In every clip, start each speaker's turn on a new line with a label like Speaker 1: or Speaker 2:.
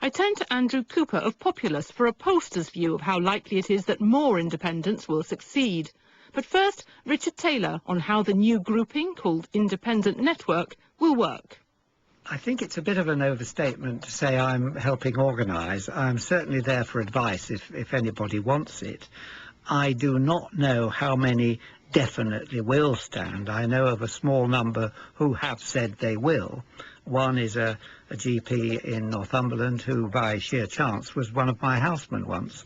Speaker 1: I turn to Andrew Cooper of Populous for a pollster's view of how likely it is that more independents will succeed. But first, Richard Taylor on how the new grouping, called Independent Network, will work.
Speaker 2: I think it's a bit of an overstatement to say I'm helping organise. I'm certainly there for advice if anybody wants it. I do not know how many definitely will stand. I know of a small number who have said they will. One is a GP in Northumberland who, by sheer chance, was one of my housemen once,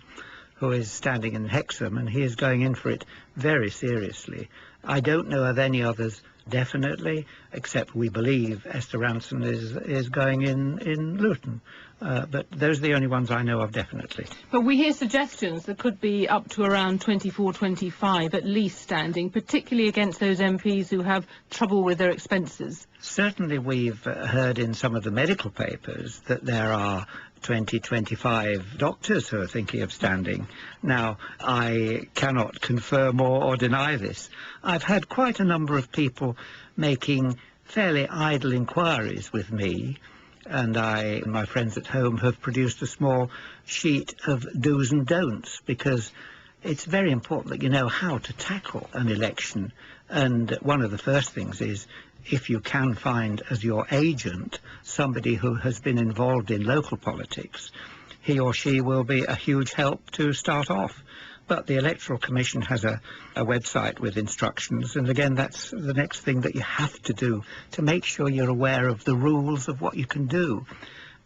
Speaker 2: who is standing in Hexham, and he is going in for it very seriously. I don't know of any others definitely, except we believe Esther Ranson is going in Luton. But those are the only ones I know of definitely.
Speaker 1: But we hear suggestions that could be up to around 24, 25 at least standing, particularly against those MPs who have trouble with their expenses.
Speaker 2: Certainly we've heard in some of the medical papers that there are 20, 25 doctors who are thinking of standing. Now, I cannot confirm or deny this. I've had quite a number of people making fairly idle inquiries with me, and I and my friends at home have produced a small sheet of do's and don'ts, because it's very important that you know how to tackle an election. And one of the first things is, if you can find as your agent somebody who has been involved in local politics, he or she will be a huge help to start off. But the Electoral Commission has a website with instructions, and again, that's the next thing that you have to do, to make sure you're aware of the rules of what you can do,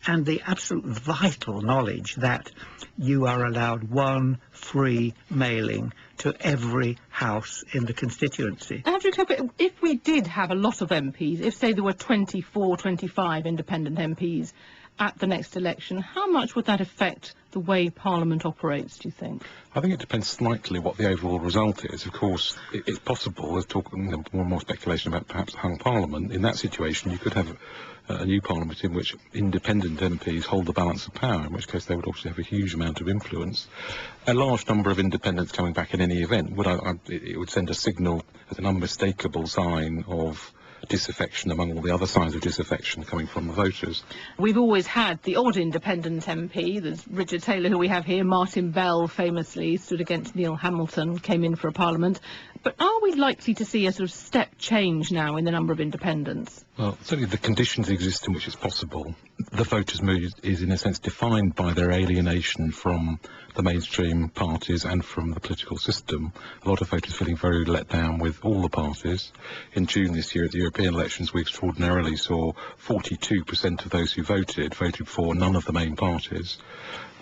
Speaker 2: and the absolute vital knowledge that you are allowed one free mailing to every house in the constituency.
Speaker 1: Andrew Cooper, if we did have a lot of MPs, if, say, there were 24, 25 independent MPs at the next election, how much would that affect the way Parliament operates, do you think?
Speaker 3: I think it depends slightly what the overall result is. Of course, it's possible, there's more and more speculation about perhaps a hung Parliament. In that situation, you could have a new Parliament in which independent MPs hold the balance of power, in which case they would obviously have a huge amount of influence. A large number of independents coming back in any event it would send a signal as an unmistakable sign of disaffection among all the other signs of disaffection coming from the voters.
Speaker 1: We've always had the odd independent MP. There's Richard Taylor, who we have here. Martin Bell famously stood against Neil Hamilton, came in for a parliament. But are we likely to see a sort of step change now in the number of independents?
Speaker 3: Well, certainly the conditions exist in which it's possible. The voters' mood is, in a sense, defined by their alienation from the mainstream parties and from the political system. A lot of voters feeling very let down with all the parties. In June this year at the European elections, we extraordinarily saw 42% of those who voted for none of the main parties.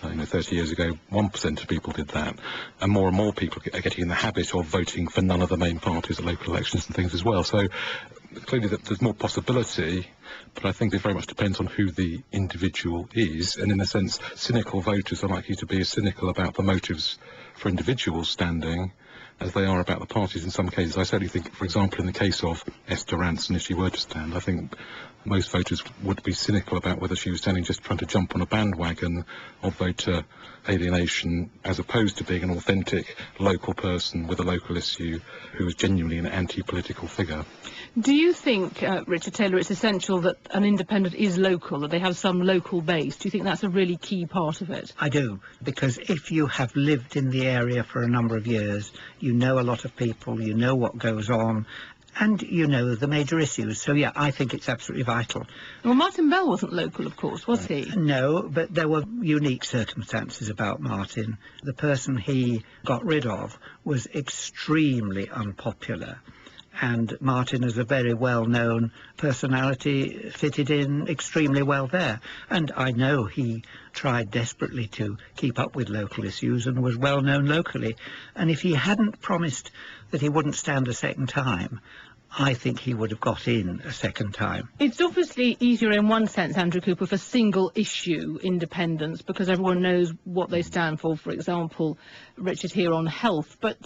Speaker 3: 30 years ago, 1% of people did that, and more people are getting in the habit of voting for none of the main parties at local elections and things as well. So clearly there's more possibility, but I think it very much depends on who the individual is, and in a sense, cynical voters are likely to be as cynical about the motives for individuals standing as they are about the parties in some cases. I certainly think, for example, in the case of Esther Ranson, if she were to stand, I think most voters would be cynical about whether she was standing just trying to jump on a bandwagon of voter alienation, as opposed to being an authentic local person with a local issue who is genuinely an anti-political figure.
Speaker 1: Do you think, Richard Taylor, it's essential that an independent is local, that they have some local base? Do you think that's a really key part of it?
Speaker 2: I do, because if you have lived in the area for a number of years, you know a lot of people, you know what goes on, and you know the major issues. So, yeah, I think it's absolutely vital.
Speaker 1: Well, Martin Bell wasn't local, of course, was he?
Speaker 2: No, but there were unique circumstances about Martin. The person he got rid of was extremely unpopular, and Martin, as a very well-known personality, fitted in extremely well there. And I know he tried desperately to keep up with local issues and was well-known locally. And if he hadn't promised that he wouldn't stand a second time, I think he would have got in a second time.
Speaker 1: It's obviously easier in one sense, Andrew Cooper, for single-issue independence, because everyone knows what they stand for. For example, Richard here on health. But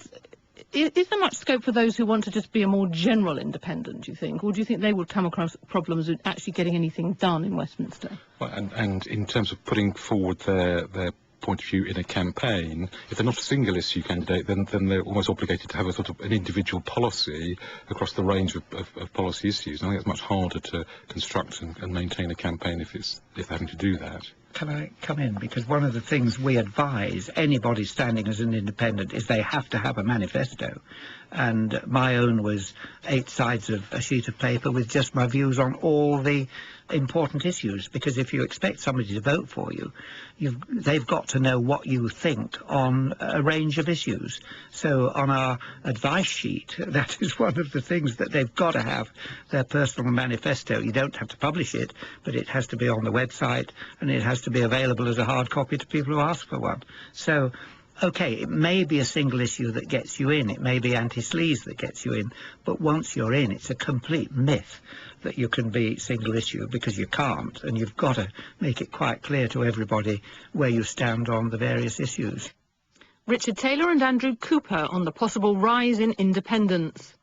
Speaker 1: is there much scope for those who want to just be a more general independent, do you think? Or do you think they would come across problems with actually getting anything done in Westminster?
Speaker 3: Well, and in terms of putting forward their point of view in a campaign, if they're not a single issue candidate, then they're almost obligated to have a sort of an individual policy across the range of policy issues. And I think it's much harder to construct and maintain a campaign if they're having to do that.
Speaker 2: Can I come in? Because one of the things we advise anybody standing as an independent is they have to have a manifesto. And my own was 8 sides of a sheet of paper with just my views on all the important issues. Because if you expect somebody to vote for you, they've got to know what you think on a range of issues. So on our advice sheet, that is one of the things that they've got to have, their personal manifesto. You don't have to publish it, but it has to be on the website, and it has to be available as a hard copy to people who ask for one. So, OK, it may be a single issue that gets you in, it may be anti-sleaze that gets you in, but once you're in, it's a complete myth that you can be single issue, because you can't, and you've got to make it quite clear to everybody where you stand on the various issues.
Speaker 1: Richard Taylor and Andrew Cooper on the possible rise in independence.